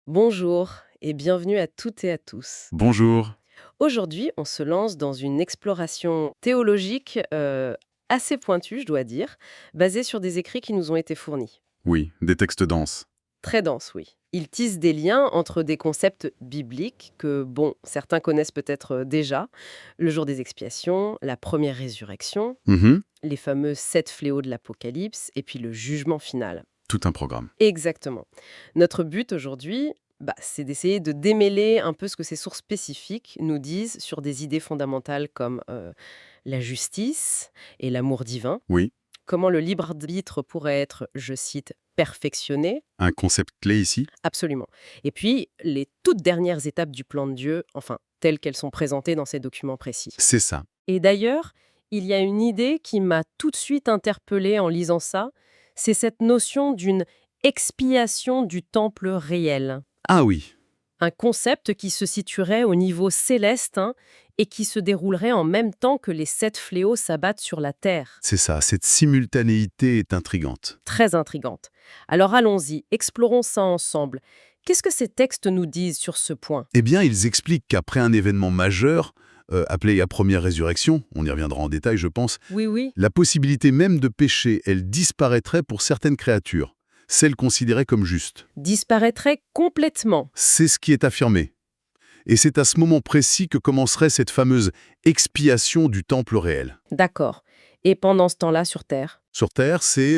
Bonjour et bienvenue à toutes et à tous. Bonjour. Aujourd'hui, on se lance dans une exploration théologique assez pointue, je dois dire, basée sur des écrits qui nous ont été fournis. Oui, des textes denses. Très dense, oui. Ils tissent des liens entre des concepts bibliques que, bon, certains connaissent peut-être déjà, le jour des expiations, la première résurrection, Mhm. les fameux 7 fléaux de l'Apocalypse et puis le jugement final. Tout un programme. Exactement. Notre but aujourd'hui, c'est d'essayer de démêler un peu ce que ces sources spécifiques nous disent sur des idées fondamentales comme la justice et l'amour divin, Oui, comment le libre arbitre pourrait être, je cite, perfectionné, un concept clé ici. absolument. Et puis les toutes dernières étapes du plan de Dieu, enfin, telles qu'elles sont présentées dans ces documents précis. C'est ça. Et d'ailleurs, il y a une idée qui m'a tout de suite interpellée en lisant ça, c'est cette notion d'une expiation du temple réel. Ah oui, Un concept qui se situerait au niveau céleste et qui se déroulerait en même temps que les 7 fléaux s'abattent sur la terre. c'est ça. Cette simultanéité est intrigante. Très intrigante. Alors allons-y, explorons ça ensemble. Qu'est-ce que ces textes nous disent sur ce point? Eh bien, ils expliquent qu'après un événement majeur, appelé la première résurrection, on y reviendra en détail, je pense, Oui, oui. la possibilité même de pécher, elle disparaîtrait pour certaines créatures, celles considérées comme justes. Disparaîtrait complètement. C'est ce qui est affirmé. Et c'est à ce moment précis que commencerait cette fameuse expiation du temple réel. D'accord. Et pendant ce temps-là sur Terre? Sur Terre, c'est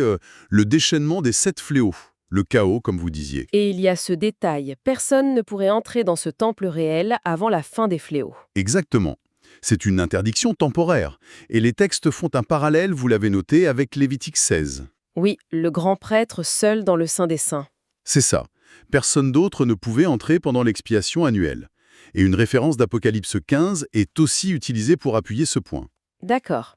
le déchaînement des 7 fléaux, le chaos, comme vous disiez. Et il y a ce détail, personne ne pourrait entrer dans ce temple réel avant la fin des fléaux. Exactement. C'est une interdiction temporaire. Et les textes font un parallèle, vous l'avez noté, avec Lévitique 16. Oui, le grand prêtre seul dans le Saint des Saints. C'est ça. Personne d'autre ne pouvait entrer pendant l'expiation annuelle. Et une référence d'Apocalypse 15 est aussi utilisée pour appuyer ce point. D'accord.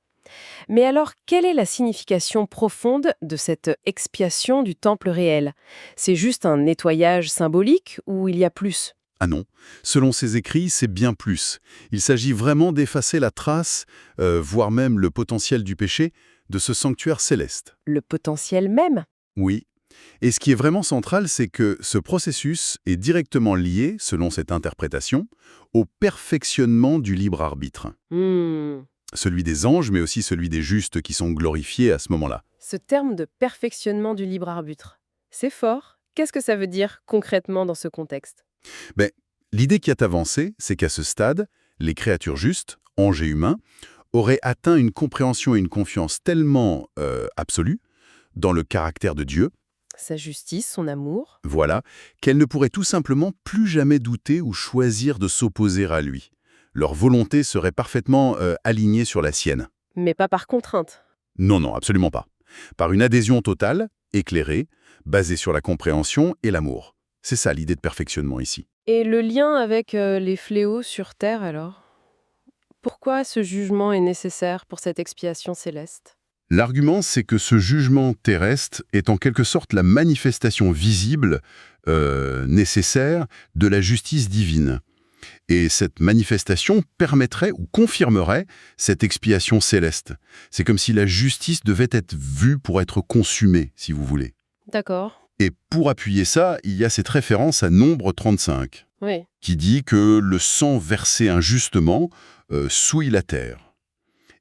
Mais alors, quelle est la signification profonde de cette expiation du temple réel? C'est juste un nettoyage symbolique ou il y a plus? Ah non, selon ces écrits, c'est bien plus. Il s'agit vraiment d'effacer la trace, voire même le potentiel du péché, de ce sanctuaire céleste. Le potentiel même? Oui. Et ce qui est vraiment central, c'est que ce processus est directement lié, selon cette interprétation, au perfectionnement du libre arbitre. Hmm. Celui des anges, mais aussi celui des justes qui sont glorifiés à ce moment-là. Ce terme de perfectionnement du libre arbitre, c'est fort. Qu'est-ce que ça veut dire concrètement dans ce contexte? Ben, l'idée qui est avancée, c'est qu'à ce stade, les créatures justes, anges et humains, auraient atteint une compréhension et une confiance tellement absolue dans le caractère de Dieu, Sa justice, son amour? voilà, qu'elles ne pourraient tout simplement plus jamais douter ou choisir de s'opposer à lui. Leur volonté serait parfaitement alignée sur la sienne. Mais pas par contrainte. Non, non, absolument pas. Par une adhésion totale, éclairée, basée sur la compréhension et l'amour. C'est ça l'idée de perfectionnement ici. Et le lien avec les fléaux sur Terre alors? Pourquoi ce jugement est nécessaire pour cette expiation céleste? L'argument, c'est que ce jugement terrestre est en quelque sorte la manifestation visible, nécessaire, de la justice divine. Et cette manifestation permettrait ou confirmerait cette expiation céleste. C'est comme si la justice devait être vue pour être consommée, si vous voulez. D'accord. Et pour appuyer ça, il y a cette référence à Nombre 35, Oui. qui dit que le sang versé injustement souille la terre,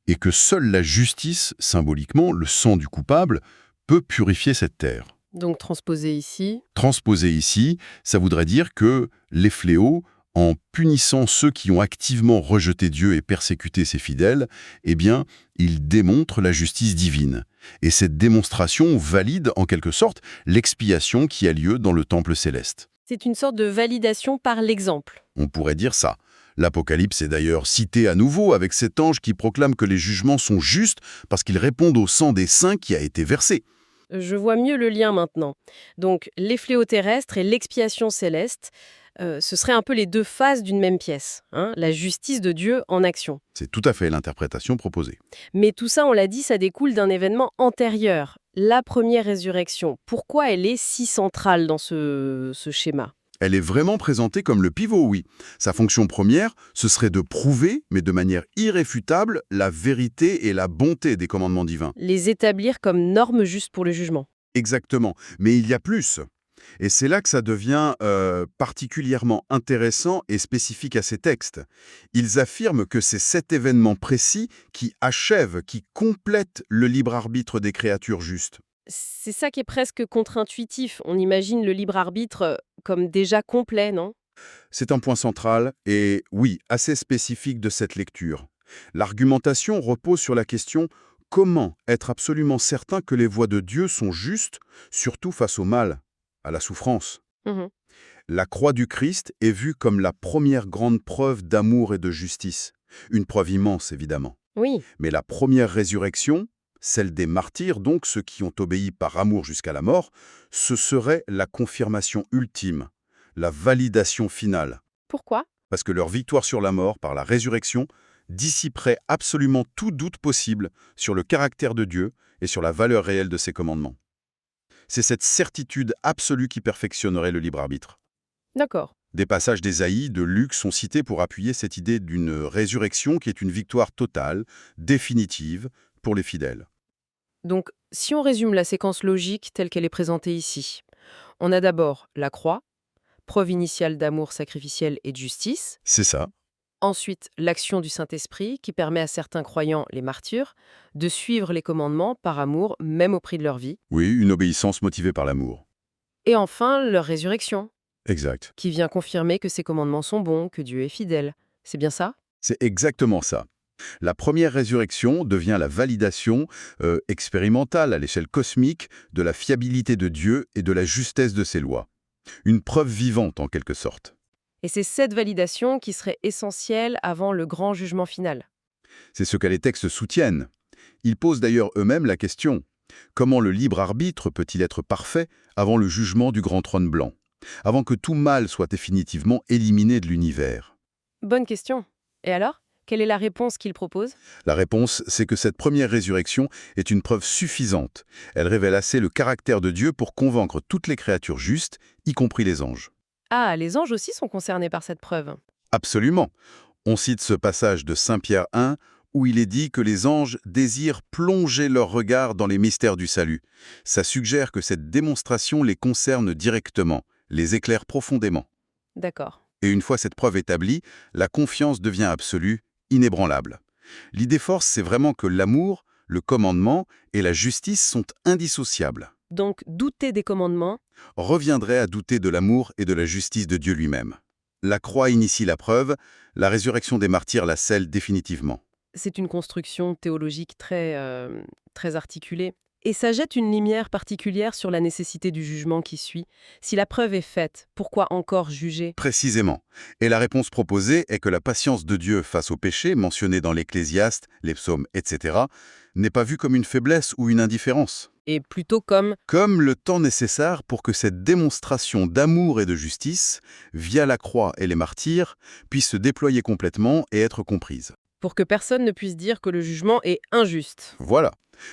et que seule la justice, symboliquement, le sang du coupable, peut purifier cette terre. Donc transposé ici. Transposé ici, ça voudrait dire que les fléaux, en punissant ceux qui ont activement rejeté Dieu et persécuté ses fidèles, eh bien, ils démontrent la justice divine. Et cette démonstration valide, en quelque sorte, l'expiation qui a lieu dans le temple céleste. C'est une sorte de validation par l'exemple. On pourrait dire ça. L'Apocalypse est d'ailleurs cité à nouveau avec cet ange qui proclame que les jugements sont justes parce qu'ils répondent au sang des saints qui a été versé. Je vois mieux le lien maintenant. Donc les fléaux terrestres et l'expiation céleste, ce seraient un peu les deux faces d'une même pièce, la justice de Dieu en action. C'est tout à fait l'interprétation proposée. Mais tout ça, on l'a dit, ça découle d'un événement antérieur, la première résurrection. Pourquoi elle est si centrale dans ce schéma? Elle est vraiment présentée comme le pivot, oui. Sa fonction première, ce serait de prouver, mais de manière irréfutable, la vérité et la bonté des commandements divins. Les établir comme normes justes pour le jugement. Exactement. Mais il y a plus. Et c'est là que ça devient particulièrement intéressant et spécifique à ces textes. Ils affirment que c'est cet événement précis qui achève, qui complète le libre arbitre des créatures justes. C'est ça qui est presque contre-intuitif. On imagine le libre arbitre comme déjà complet, non? C'est un point central et, oui, assez spécifique de cette lecture. L'argumentation repose sur la question: comment être absolument certain que les voies de Dieu sont justes, surtout face au mal, à la souffrance? Mhm. La croix du Christ est vue comme la première grande preuve d'amour et de justice. Une preuve immense, évidemment. Oui. Mais la première résurrection, celle des martyrs, donc ceux qui ont obéi par amour jusqu'à la mort, ce serait la confirmation ultime, la validation finale. Pourquoi? Parce que leur victoire sur la mort, par la résurrection, dissiperait absolument tout doute possible sur le caractère de Dieu et sur la valeur réelle de ses commandements. C'est cette certitude absolue qui perfectionnerait le libre arbitre. D'accord. Des passages d'Ésaïe, de Luc sont cités pour appuyer cette idée d'une résurrection qui est une victoire totale, définitive, pour les fidèles. Donc, si on résume la séquence logique telle qu'elle est présentée ici, on a d'abord la croix, preuve initiale d'amour sacrificiel et de justice. C'est ça. Ensuite, l'action du Saint-Esprit qui permet à certains croyants, les martyrs, de suivre les commandements par amour, même au prix de leur vie. Oui, une obéissance motivée par l'amour. Et enfin, leur résurrection, Exact. qui vient confirmer que ces commandements sont bons, que Dieu est fidèle. C'est bien ça? C'est exactement ça. La première résurrection devient la validation expérimentale à l'échelle cosmique de la fiabilité de Dieu et de la justesse de ses lois. Une preuve vivante en quelque sorte. Et c'est cette validation qui serait essentielle avant le grand jugement final. C'est ce que les textes soutiennent. Ils posent d'ailleurs eux-mêmes la question: comment le libre arbitre peut-il être parfait avant le jugement du grand trône blanc, avant que tout mal soit définitivement éliminé de l'univers? Bonne question. Et alors? Quelle est la réponse qu'il propose? La réponse, c'est que cette première résurrection est une preuve suffisante. Elle révèle assez le caractère de Dieu pour convaincre toutes les créatures justes, y compris les anges. Ah, les anges aussi sont concernés par cette preuve. Absolument. On cite ce passage de Saint Pierre 1 où il est dit que les anges désirent plonger leur regard dans les mystères du salut. Ça suggère que cette démonstration les concerne directement, les éclaire profondément. D'accord. Et une fois cette preuve établie, la confiance devient absolue, inébranlable. L'idée force, c'est vraiment que l'amour, le commandement et la justice sont indissociables. Donc, douter des commandements, Reviendrait à douter de l'amour et de la justice de Dieu lui-même. La croix initie la preuve, la résurrection des martyrs la scelle définitivement. c'est une construction théologique très articulée. Et ça jette une lumière particulière sur la nécessité du jugement qui suit. Si la preuve est faite, pourquoi encore juger? Précisément. Et la réponse proposée est que la patience de Dieu face au péché, mentionné dans l'Ecclésiaste, les psaumes, etc., n'est pas vue comme une faiblesse ou une indifférence. Et plutôt comme, Comme le temps nécessaire pour que cette démonstration d'amour et de justice, via la croix et les martyrs, puisse se déployer complètement et être comprise. pour que personne ne puisse dire que le jugement est injuste. Voilà.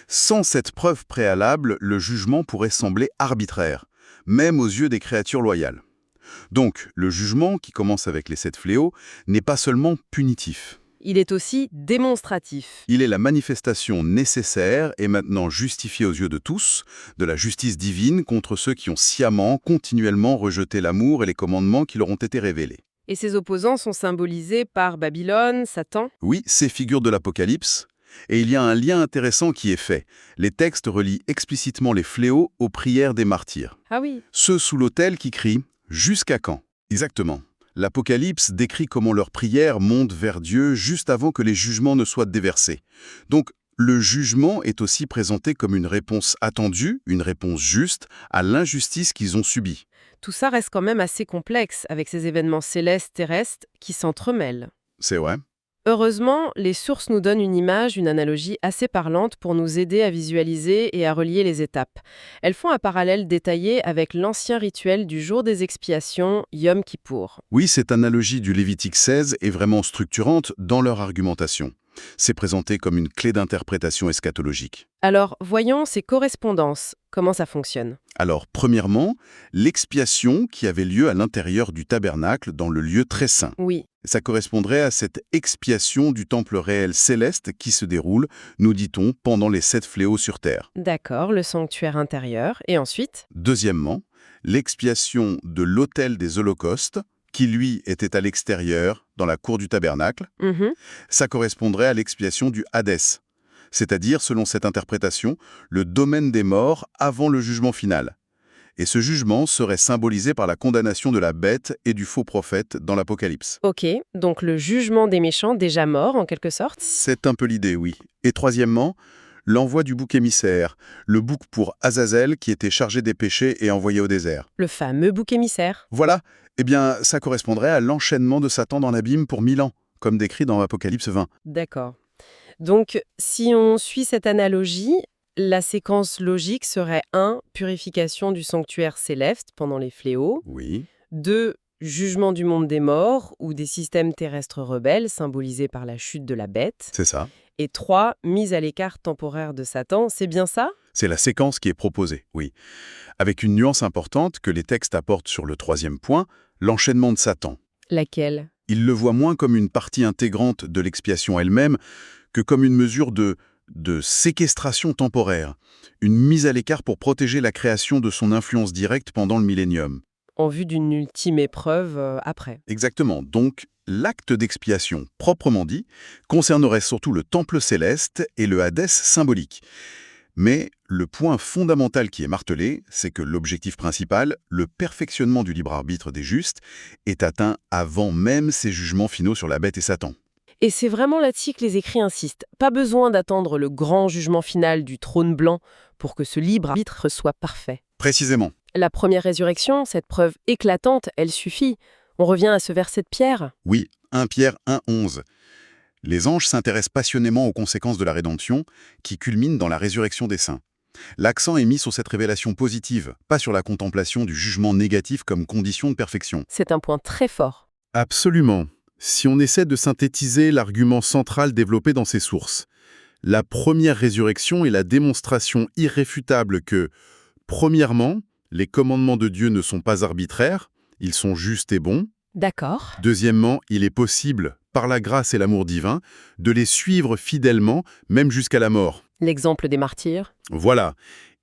Sans cette preuve préalable, le jugement pourrait sembler arbitraire, même aux yeux des créatures loyales. Donc, le jugement, qui commence avec les 7 fléaux, n'est pas seulement punitif. Il est aussi démonstratif. Il est la manifestation nécessaire et maintenant justifiée aux yeux de tous, de la justice divine contre ceux qui ont sciemment, continuellement rejeté l'amour et les commandements qui leur ont été révélés. Et ses opposants sont symbolisés par Babylone, Satan. Oui, ces figures de l'Apocalypse. Et il y a un lien intéressant qui est fait. Les textes relient explicitement les fléaux aux prières des martyrs. Ah oui. Ceux sous l'autel qui crient « Jusqu'à quand ?» Exactement. L'Apocalypse décrit comment leurs prières montent vers Dieu juste avant que les jugements ne soient déversés. Donc, le jugement est aussi présenté comme une réponse attendue, une réponse juste à l'injustice qu'ils ont subie. Tout ça reste quand même assez complexe avec ces événements célestes terrestres qui s'entremêlent. C'est vrai. Heureusement, les sources nous donnent une image, une analogie assez parlante pour nous aider à visualiser et à relier les étapes. Elles font un parallèle détaillé avec l'ancien rituel du jour des expiations, Yom Kippour. Oui, cette analogie du Lévitique 16 est vraiment structurante dans leur argumentation. C'est présenté comme une clé d'interprétation eschatologique. Alors, voyons ces correspondances. Comment ça fonctionne? Alors, premièrement, l'expiation qui avait lieu à l'intérieur du tabernacle dans le lieu très saint. Oui. Ça correspondrait à cette expiation du temple réel céleste qui se déroule, nous dit-on, pendant les 7 fléaux sur terre. D'accord, le sanctuaire intérieur. Et ensuite? Deuxièmement, l'expiation de l'autel des holocaustes, qui lui était à l'extérieur, dans la cour du tabernacle, Mhm. ça correspondrait à l'expiation du Hadès, c'est-à-dire, selon cette interprétation, le domaine des morts avant le jugement final. Et ce jugement serait symbolisé par la condamnation de la bête et du faux prophète dans l'Apocalypse. Ok, donc le jugement des méchants déjà morts, en quelque sorte. C'est un peu l'idée, oui. Et troisièmement, l'envoi du bouc émissaire, le bouc pour Azazel qui était chargé des péchés et envoyé au désert. Le fameux bouc émissaire. Voilà, eh bien, ça correspondrait à l'enchaînement de Satan dans l'abîme pour 1000 ans, comme décrit dans Apocalypse 20. D'accord. Donc, si on suit cette analogie, la séquence logique serait 1. Purification du sanctuaire céleste pendant les fléaux. Oui, 2. Jugement du monde des morts ou des systèmes terrestres rebelles, symbolisés par la chute de la bête. c'est ça. Et 3. Mise à l'écart temporaire de Satan. C'est bien ça? C'est la séquence qui est proposée, oui. Avec une nuance importante que les textes apportent sur le troisième point, l'enchaînement de Satan. Laquelle? Il le voit moins comme une partie intégrante de l'expiation elle-même que comme une mesure de séquestration temporaire, une mise à l'écart pour protéger la création de son influence directe pendant le millénium. En vue d'une ultime épreuve après. Exactement. Donc, l'acte d'expiation, proprement dit, concernerait surtout le temple céleste et le Hadès symbolique. Mais le point fondamental qui est martelé, c'est que l'objectif principal, le perfectionnement du libre arbitre des justes, est atteint avant même ces jugements finaux sur la bête et Satan. Et c'est vraiment là-dessus que les écrits insistent. Pas besoin d'attendre le grand jugement final du trône blanc pour que ce libre arbitre soit parfait. Précisément. La première résurrection, cette preuve éclatante, elle suffit. On revient à ce verset de Pierre. Oui, 1 Pierre 1,11. Les anges s'intéressent passionnément aux conséquences de la rédemption, qui culmine dans la résurrection des saints. L'accent est mis sur cette révélation positive, pas sur la contemplation du jugement négatif comme condition de perfection. C'est un point très fort. Absolument. Si on essaie de synthétiser l'argument central développé dans ces sources, la première résurrection est la démonstration irréfutable que, premièrement, les commandements de Dieu ne sont pas arbitraires, ils sont justes et bons. D'accord. Deuxièmement, il est possible, par la grâce et l'amour divin, de les suivre fidèlement, même jusqu'à la mort. L'exemple des martyrs. Voilà.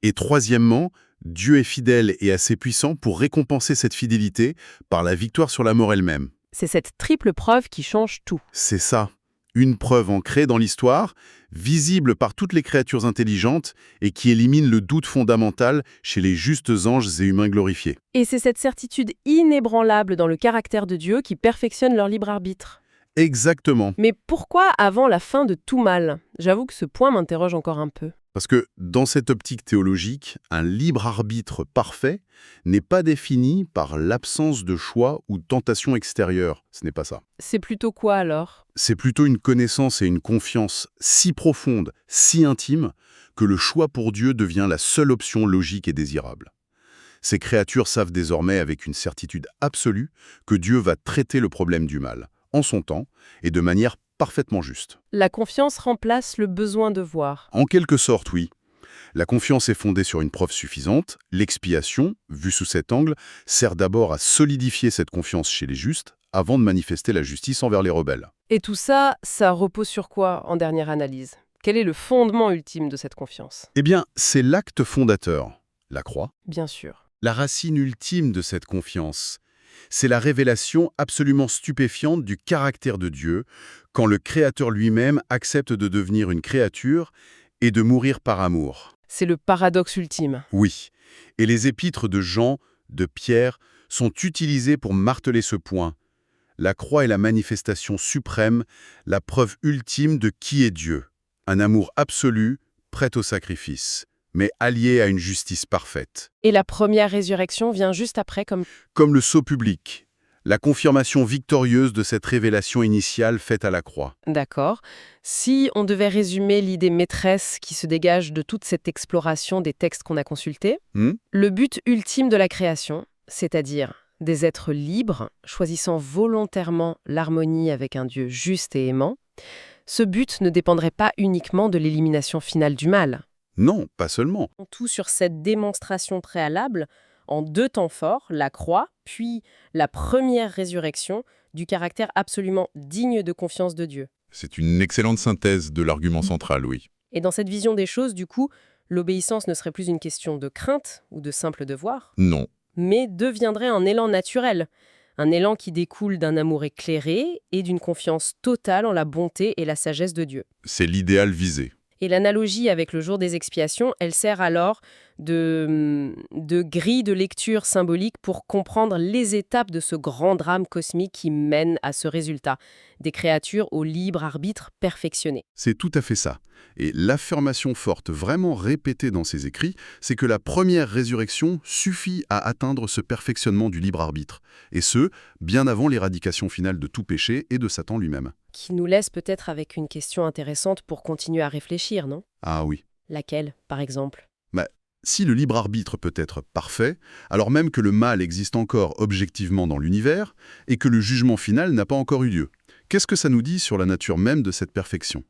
Et troisièmement, Dieu est fidèle et assez puissant pour récompenser cette fidélité par la victoire sur la mort elle-même. C'est cette triple preuve qui change tout. C'est ça. Une preuve ancrée dans l'histoire, visible par toutes les créatures intelligentes et qui élimine le doute fondamental chez les justes anges et humains glorifiés. Et c'est cette certitude inébranlable dans le caractère de Dieu qui perfectionne leur libre arbitre. Exactement. Mais pourquoi avant la fin de tout mal? J'avoue que ce point m'interroge encore un peu. Parce que dans cette optique théologique, un libre arbitre parfait n'est pas défini par l'absence de choix ou de tentation extérieure. Ce n'est pas ça. C'est plutôt quoi alors? C'est plutôt une connaissance et une confiance si profonde, si intime, que le choix pour Dieu devient la seule option logique et désirable. Ces créatures savent désormais avec une certitude absolue que Dieu va traiter le problème du mal, en son temps et de manière parfaitement juste. La confiance remplace le besoin de voir. En quelque sorte, oui. La confiance est fondée sur une preuve suffisante. L'expiation, vue sous cet angle, sert d'abord à solidifier cette confiance chez les justes avant de manifester la justice envers les rebelles. Et tout ça, ça repose sur quoi en dernière analyse? Quel est le fondement ultime de cette confiance? Eh bien, c'est l'acte fondateur, la croix. Bien sûr. La racine ultime de cette confiance, c'est la révélation absolument stupéfiante du caractère de Dieu quand le Créateur lui-même accepte de devenir une créature et de mourir par amour. C'est le paradoxe ultime. Oui, et les épîtres de Jean, de Pierre, sont utilisés pour marteler ce point. La croix est la manifestation suprême, la preuve ultime de qui est Dieu. Un amour absolu, prêt au sacrifice, mais allié à une justice parfaite. Et la première résurrection vient juste après Comme le sceau public, la confirmation victorieuse de cette révélation initiale faite à la croix. D'accord. Si on devait résumer l'idée maîtresse qui se dégage de toute cette exploration des textes qu'on a consultés, le but ultime de la création, c'est-à-dire des êtres libres, choisissant volontairement l'harmonie avec un Dieu juste et aimant, ce but ne dépendrait pas uniquement de l'élimination finale du mal. Non, pas seulement. Tout sur cette démonstration préalable, en 2 temps forts, la croix, puis la première résurrection, du caractère absolument digne de confiance de Dieu. C'est une excellente synthèse de l'argument central, oui. Et dans cette vision des choses, du coup, l'obéissance ne serait plus une question de crainte ou de simple devoir. Non, mais deviendrait un élan naturel. Un élan qui découle d'un amour éclairé et d'une confiance totale en la bonté et la sagesse de Dieu. C'est l'idéal visé. Et l'analogie avec le jour des expiations, elle sert alors de grille de lecture symbolique pour comprendre les étapes de ce grand drame cosmique qui mène à ce résultat, des créatures au libre arbitre perfectionné. C'est tout à fait ça. Et l'affirmation forte vraiment répétée dans ses écrits, c'est que la première résurrection suffit à atteindre ce perfectionnement du libre arbitre. Et ce, bien avant l'éradication finale de tout péché et de Satan lui-même. Qui nous laisse peut-être avec une question intéressante pour continuer à réfléchir, non? Ah oui. Laquelle, par exemple? Bah, si le libre arbitre peut être parfait, alors même que le mal existe encore objectivement dans l'univers, et que le jugement final n'a pas encore eu lieu, qu'est-ce que ça nous dit sur la nature même de cette perfection?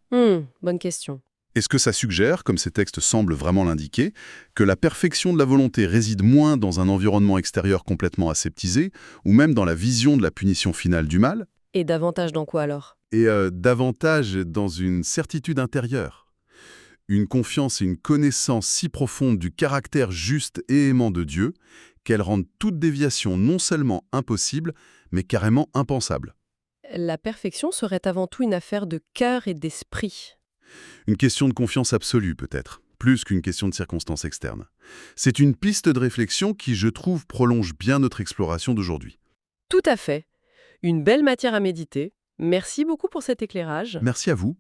Bonne question. Est-ce que ça suggère, comme ces textes semblent vraiment l'indiquer, que la perfection de la volonté réside moins dans un environnement extérieur complètement aseptisé, ou même dans la vision de la punition finale du mal, Et davantage dans quoi alors? et davantage dans une certitude intérieure, une confiance et une connaissance si profonde du caractère juste et aimant de Dieu, qu'elles rendent toute déviation non seulement impossible, mais carrément impensable. La perfection serait avant tout une affaire de cœur et d'esprit. Une question de confiance absolue peut-être, plus qu'une question de circonstances externes. C'est une piste de réflexion qui, je trouve, prolonge bien notre exploration d'aujourd'hui. Tout à fait. Une belle matière à méditer. Merci beaucoup pour cet éclairage. Merci à vous.